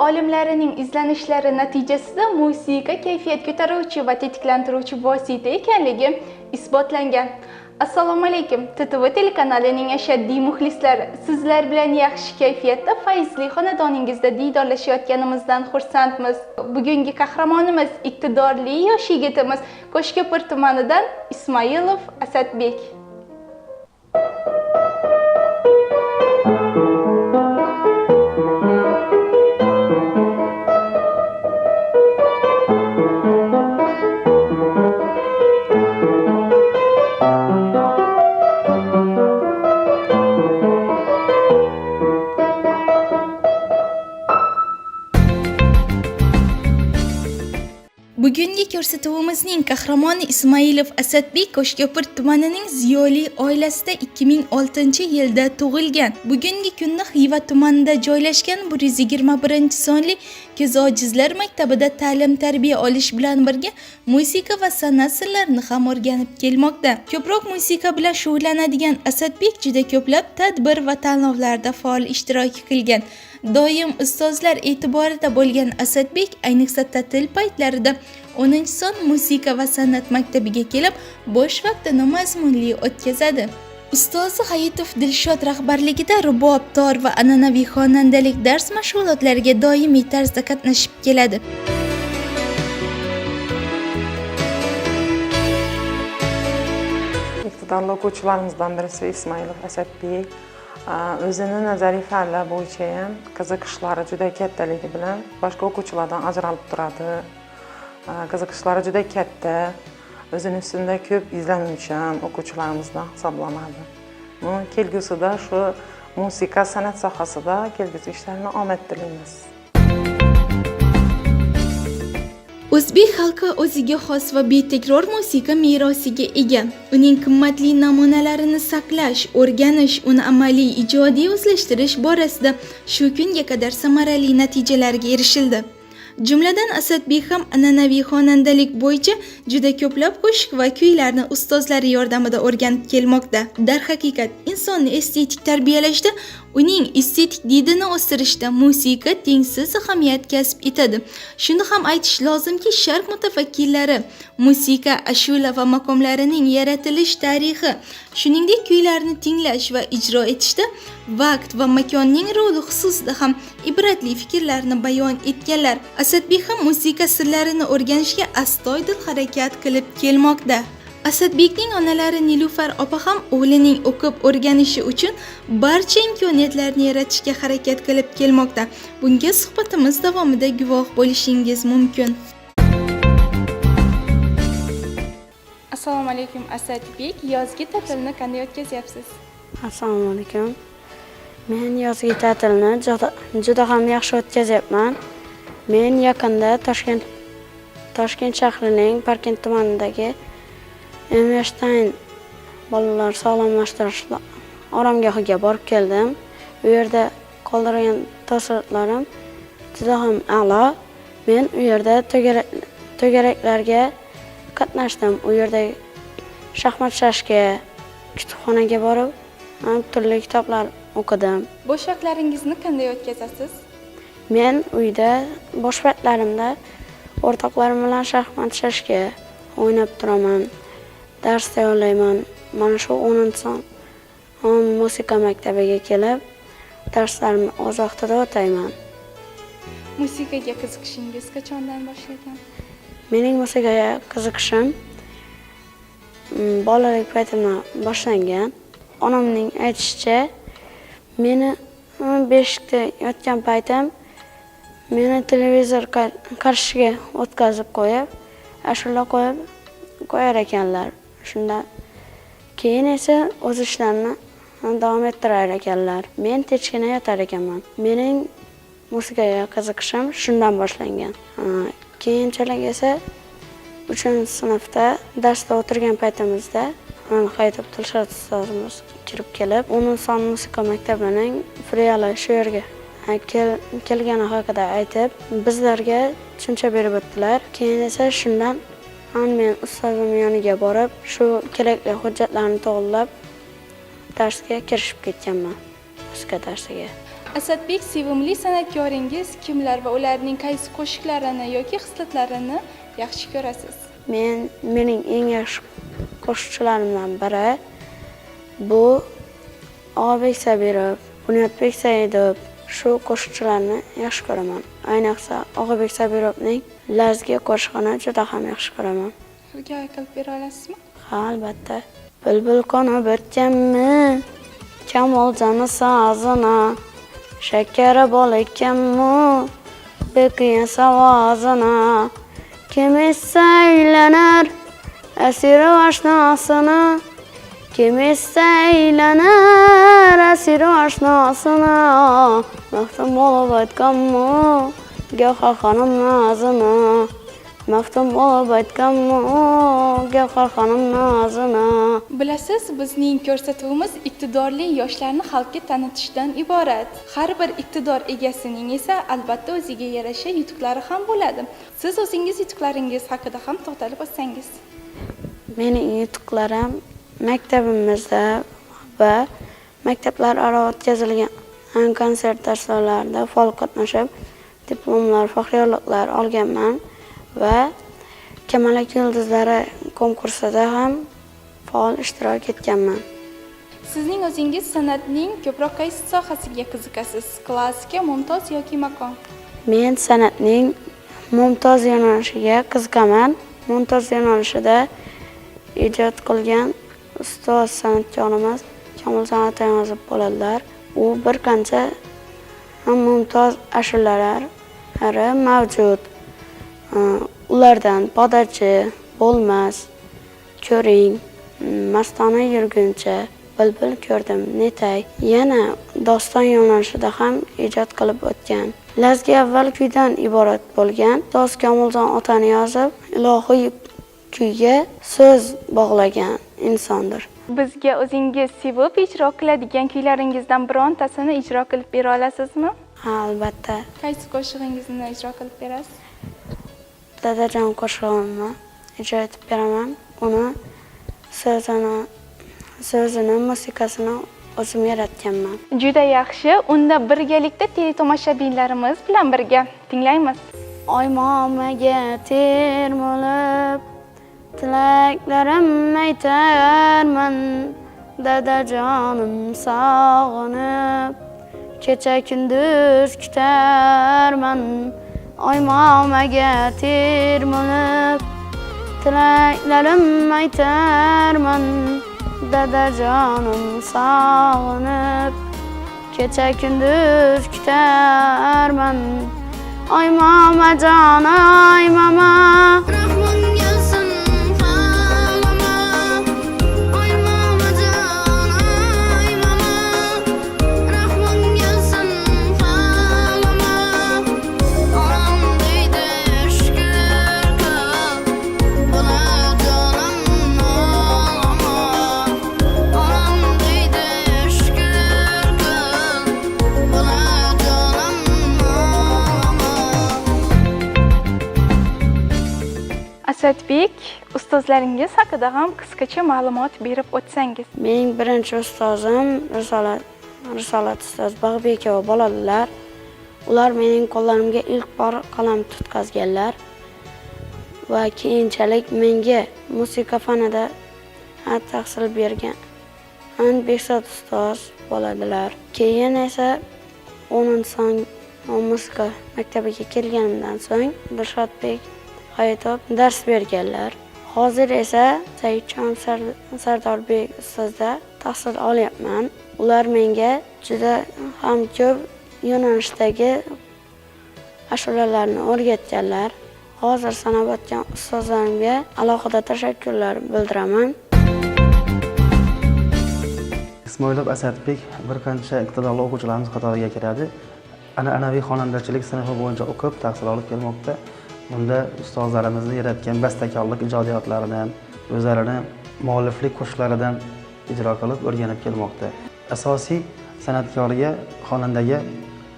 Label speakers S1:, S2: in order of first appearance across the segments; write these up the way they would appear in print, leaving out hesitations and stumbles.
S1: olimlarining izlanishlari natijasida musiqa kayfiyat ko'taruvchi va tetiklantiruvchi vosita ekanligi isbotlangan. Assalomu alaykum. TTV telekanalining ashaddiy muxlislari, sizlar bilan yaxshi kayfiyatda fayzli xonadoningizda diydorlashayotganimizdan xursandmiz. Bugungi qahramonimiz iqtidorli yosh yigitimiz Qo'shko'pir tumanidan Ismoilov Asadbek. Bugungi ko'rsatuvimizning qahramoni Ismoilov Asadbek Qo'shko'pir tumanining ziyoli oilasida 2006-yilda tug'ilgan. Bugungi kunda Xiva tumanida joylashgan 121-sonli ko'z ojizlar maktabida ta'lim-tarbiya olish bilan birga musiqa va san'at sirlarini ham o'rganib kelmoqda. Ko'proq musiqa bilan shug'ullanadigan Asadbek juda ko'plab tadbir va tanlovlarda faol ishtirok qilgan. Doim ustozlar e'tiborida bo'lgan Asadbek ayniqsa ta'til paytlarida 10-son musiqa va san'at maktabiga kelib, bo'sh vaqtini mazmunli o'tkazadi. Ustozi Hayitov Dilshod rahbarligida rubob, tor va an'anaviy xonandalik dars mashg'ulotlariga doimiy tarzda qatnashib keladi.
S2: Iqtidorli o'quvchilarimizdan birisi Ismoilov Asadbek. O'zini nazariy fanlar bo'yicha ham qiziqishlari juda kattaligi bilan boshqa o'quvchilardan ajralib turadi. Qiziqishlari juda katta. O'zini ustida ko'p izlanuvchan o'quvchilarimizdan hisoblanadi. Kelgusida shu musiqa san'at sohasida kelgusi ishlarini omad tilaymiz.
S1: O'zbek xalqi o'ziga xos va betakror musiqa merosiga ega. Uning qimmatli namunalarini saqlash, o'rganish, uni amaliy ijodiy o'zlashtirish borasida shu kunga qadar samarali natijalarga erishildi. Jumladan Asadbek ham an'anaviy xonandalik bo'yicha juda ko'plab qo'shiq va kuylarni ustozlari yordamida o'rganib kelmoqda. Darhaqiqat, insonni estetik tarbiyalashda, uning estetik didini o'stirishda musiqa tengsiz ahamiyat kasb etadi. Shuni ham aytish lozimki, sharq mutafakkirlari musiqa, ashula va maqomlarining yaratilish tarixi, shuningdek kuylarni tinglash va ijro etishda vaqt va makonning roli xususida ham ibratli fikrlarni bayon etganlar. Asadbek ham musiqa sirlarini o'rganishga astoydil harakat qilib kelmoqda. Asadbekning onalari Nilufar opa ham o'g'lining o'qib o'rganishi uchun barcha imkoniyatlarni yaratishga harakat qilib kelmoqda. Bunga suhbatimiz davomida guvoh bo'lishingiz mumkin. Assalomu alaykum Asadbek, yozgi ta'tilni qanday o'tkazyapsiz?
S3: Assalomu alaykum. Men yozgi ta'tilni juda ham yaxshi o'tkazyapman. Men yaqinda Toshkent shahrining Parkent tumanidagi Emeshtayn bolalar sog'lomlashtirish oromgohiga borib keldim. U yerda qoldirgan taassurotlarim juda ham a'lo. Men u yerda to'garaklarga qatnashdim. U yerda shaxmat shashga, kutubxonaga borib, turli kitoblar o'qidim.
S1: Bo'sh vaqtlaringizni qanday o'tkazasiz?
S3: Men uyda bo'sh vaqtlarimda o'rtoqlarim bilan shaxmat shashga o'ynab turaman. Dars tayyorlayman. Mana shu 10-son musiqa maktabiga kelib, darslarimni o'z vaqtida o'tayman.
S1: Musiqaga qiziqishingiz qachondan boshlagan?
S3: Mening musiqaga qiziqishim bolalik paytimdan boshlangan. Onamning aytishicha, meni beshikda yotgan paytim meni televizor qarshishiga o'tkazib qo'yib, ashula qo'yib qo'yar ekanlar. Shunda keyin esa o'z ishlarini davom ettirar ekanlar. Men techgina yotar ekanman. Mening musiqaga qiziqishim shundan boshlangan. Keyinchalik esa 3-sinfda darsda o'tirgan paytimizda Hayitov Dilshod ustozimiz kirib kelib, 10-son musiqa maktabining filiali shu yerga kelgani haqida aytib, bizlarga tushuncha berib o'tdilar. Keyin esa shundan men ustozim yoniga borib, shu kerakli hujjatlarni to'g'rilab darsga kirishib ketganman. Musiqa darsiga.
S1: Asadbek, sevimli san'atkoringiz kimlar va ularning qaysi qo'shiqlarini yoki xislatlarini yaxshi ko'rasiz?
S3: Mening eng yaxshi qo'shiqchilarimdan biri bu Og'abek Sabirov, Bunyodbek Saidov. Shu qo'shiqchilarni yaxshi ko'raman. Ayniqsa Og'abek Sabirovning Lazgi qo'shig'ini juda ham yaxshi ko'raman.
S1: Hikoya qilib bera olasizmi?
S3: Ha, albatta. Bulbul qo'nib o'tganmi? Kamoljon sazina. Shakari bol ekanmi? Beqiya savozina. Kim esa aylanar asiri oshnasini. Kim esa aylanar asiri oshnasini. Maxtum bo'lib aytganmi? Gavhar xonim nazini. Maxtum bo'lib aytganmi? Gavhar xonim nazini.
S1: Bilasiz, bizning ko'rsatuvimiz iqtidorli yoshlarni xalqqa tanitishdan iborat. Har bir iqtidor egasining esa albatta o'ziga yarasha yutuqlari ham bo'ladi. Siz o'zingiz yutuqlaringiz haqida ham to'xtalib o'tsangiz.
S3: Mening yutuqlarim maktabimizda va maktablararo o'tkazilgan konsert darslarida faol qatnashib, diplomlar, faxriyorliklar olganman va Kamalak yulduzlari konkursida ham faol ishtirok etganman.
S1: Sizning o'zingiz san'atning ko'proq qaysi sohasiga qiziqasiz? Klassika, mumtoz yoki makon?
S3: Men san'atning mumtoz yo'nalishiga qiziqaman. Mumtoz yo'nalishida ijod qilgan ustoz san'atkorimiz Kamoljon Atayozov bo'ladilar. U bir qancha mumtoz ashulalar mavjud. Ulardan Podachi, Bo'lmas, Ko'ring, Mastona yurguncha, Bilbil ko'rdim, Netay. Yana doston yo'nalishida ham ijod qilib o'tgan. Lazgi avval kuydan iborat bo'lgan ustoz Kamoljon Atayozov ilohiy kuyga so'z bog'lagan insondir.
S1: Bizga o'zingiz sevib ijro qiladigan kuylaringizdan birontasini ijro qilib bera olasizmi?
S3: Ha, albatta.
S1: Qaysi qo'shig'ingizni ijro qilib berasiz?
S3: Dadajon qo'shig'imni ijro etib beraman. Uni so'zini, musiqasini o'zim yaratganman.
S1: Juda yaxshi. Unda birgalikda teletomoshabinlarimiz bilan birga tinglaymiz.
S3: Oymomaga termulib tilaklarim aytarman, dadajonim sog'inib kecha kunduz kutarman. Oymomaga termulib tilaklarim aytarman, dadajonim sog'inib kecha kunduz kutarman. Oy mama jon, oy mama, rahmon gelsin falama. Oy mama jon, oy mama, rahmon gelsin falama. Onam deydi şükür kıl, bana canım ağlama. Onam deydi şükür kıl, bana canım ağlama.
S1: Asadbek, ustozlaringiz haqida ham qisqacha ma'lumot berib o'tsangiz.
S3: Mening birinchi ustozim Risolat ustoz Bag'bekova bo'ladilar. Ular mening qo'llarimga ilk bor qalam tutqazganlar va keyinchalik menga musiqa fanida tahsil bergan Behzod ustoz bo'ladilar. Keyin esa 10-son musiqa maktabiga kelganimdan so'ng Dilshodbek Hayitov dars berganlar. Hozir esa Saidjon Sardorbek ustozda tahsil olyapman. Ular menga juda ham ko'p yo'nalishdagi ashulalarni o'rgatganlar. Hozir sanab o'tgan ustozlarimga alohida tashakkurlar bildiraman.
S4: Ismoilov Asadbek bir qancha iqtidorli o'quvchilarimiz qatoriga kiradi. An'anaviy xonandachilik sinfi bo'yicha o'qib, tahsil olib kelmoqda. Bunda ustozlarimizni yaratgan bastakorlik ijodiyotlaridan, o'zlarining mualliflik qo'shiqlaridan ijro qilib o'rganib kelmoqda. Asosiy san'atkorga, xonandaga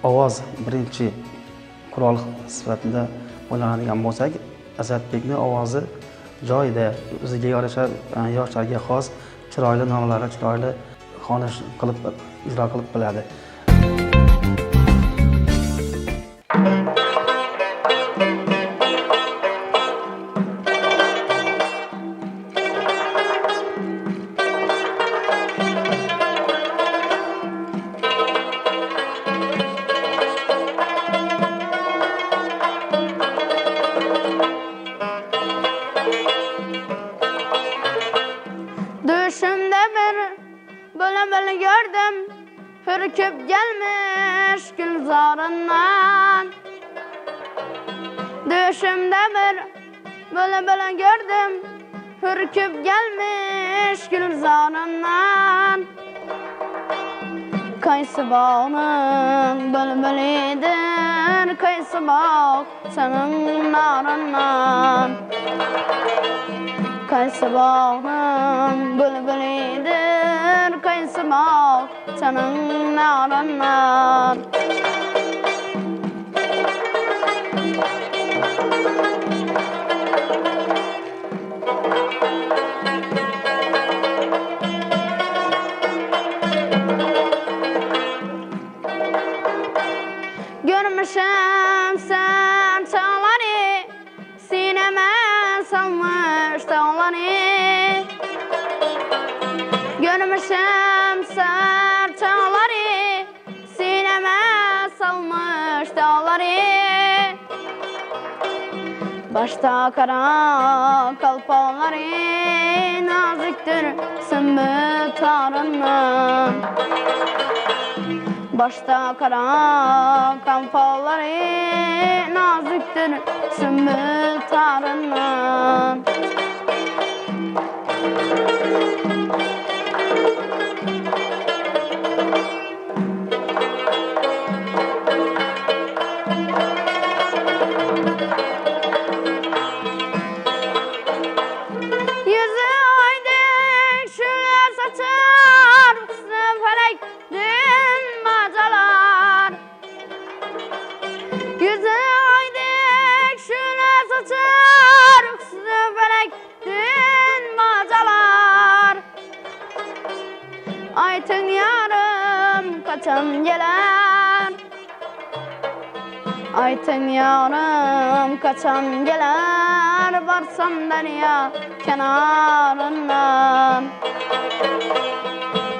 S4: ovoz birinchi qurol sifatida qo'llanadigan bo'lsak, Asadbekning ovozi joyida, o'ziga yarasha yoshlarga xos chiroyli nomalari, chiroyli xonish qilib ijro qilib biladi.
S3: böyle gördüm. Hürküp gelmiş gülzarından. Düşümde bir böyle gördüm. Hürküp gelmiş gülzarından. Kaysı bağının bülbülüdür, kaysı bağ senin narından. Kaysı bağının bülbülüdür, kaysı bağ senin narından. Görmüşüm sen çağları, sineme salmış dağları. Görmüşüm sen çağları, sineme salmış dağları. Başta kara kalpaları, naziktir sümbül tarından. Başta kara kalpaları, naziktir sümbül tarından. Yüzü aydın şöyle saçar, hüsnü felek dün macalar. Yüzü aydın şöyle saçar, hüsnü felek dün macalar. Aytın yarım kaçan geler. Aytın yarım kaçan geler, varsam derya kenarından.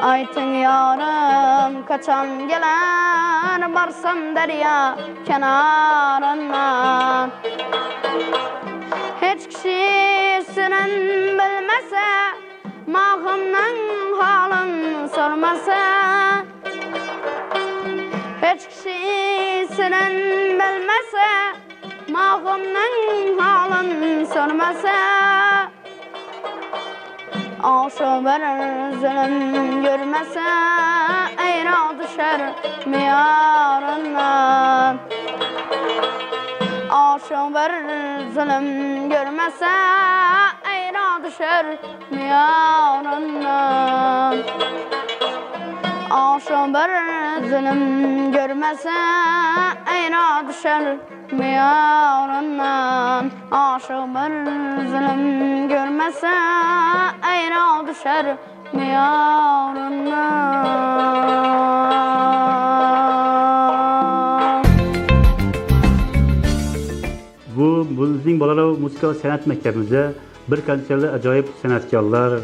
S3: Aytın yarım kaçan geler, varsam derya kenarından. Hiç kişi sırrın bilmese, mahımның halın sormasa. Hiç kişi sırrın bilmese, mahımның halın sormasa. Aşık bir zulüm görmese, eğra düşer miyarından. Aşık bir zulüm görmese, eğra düşer miyarından. Aşık bir zulüm görmese, eğra düşer miyarından. Aşık bir zulüm görmese, eğra düşer miyarından.
S5: Bu bizning bolalar musiqa va san'at maktabimizda bir qanchalik ajoyib san'atkorlar,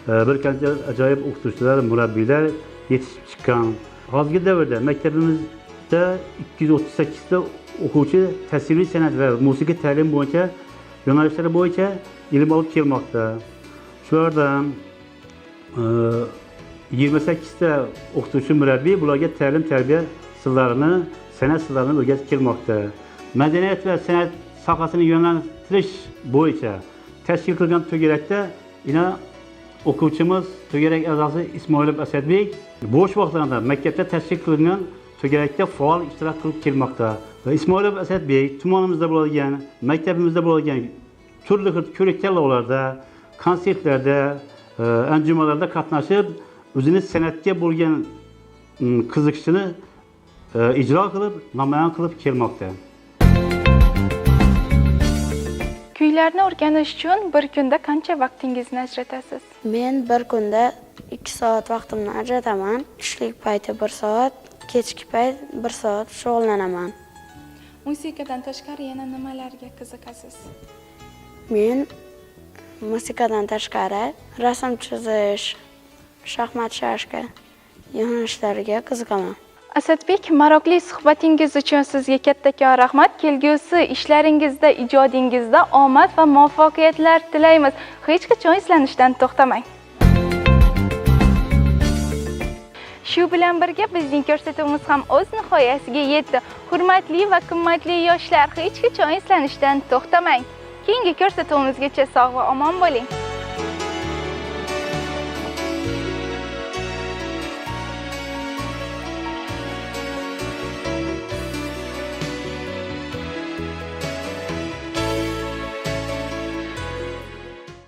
S5: bir qancha ajoyib o'qituvchilar, murabbiylar yetishib chiqqan. Hozirgi davrda maktabimizda 238 ta o'quvchi tasviriy san'at va musiqa ta'lim bo'yicha yo'nalishlari bo'yicha ilm olib kelmoqda. Shulardan 28 ta o'qituvchi murabbiy bularga ta'lim tarbiya sirlarini, san'at sirlarini o'rgatib kelmoqda. Madaniyat va san'at sohasini yo'naltirish bo'yicha tashkil qilgan to'garakda ina o'quvchimiz to'garak a'zosi Ismoilov Asadbek bo'sh vaqtlarida maktabda tashkil qilingan to'garakda faol ishtirok qilib kelmoqda. Va Ismoilov Asadbek tumanimizda bo'ladigan, maktabimizda bo'ladigan turli xil ko'rik-tanlovlarda, konsertlarda, anjumanlarda qatnashib, o'zining san'atga bo'lgan qiziqishini ijro qilib, namoyon qilib kelmoqda.
S1: Kuylarni o'rganish uchun bir kunda qancha vaqtingizni ajratasiz?
S3: Men bir kunda 2 soat vaqtimni ajrataman. Tushlik payti 1 soat, kechki payt 1 soat shug'ullanaman.
S1: Musiqadan tashqari yana nimalarga qiziqasiz?
S3: Men musiqadan tashqari rasm chizish, shaxmat sharashga yo'nalishlariga qiziqaman.
S1: Asadbek, maroqli suhbatingiz uchun sizga kattakon rahmat. Kelgusi ishlaringizda, ijodingizda omad va muvaffaqiyatlar tilaymiz. Hech qachon izlanishdan to'xtamang. Shu bilan birga bizning ko'rsatuvimiz ham o'z nihoyasiga yetdi. Hurmatli va qimmatli yoshlar, hech qachon eslanishdan to'xtamang. Keyingi ko'rsatuvimizgacha sog' va omon bo'ling.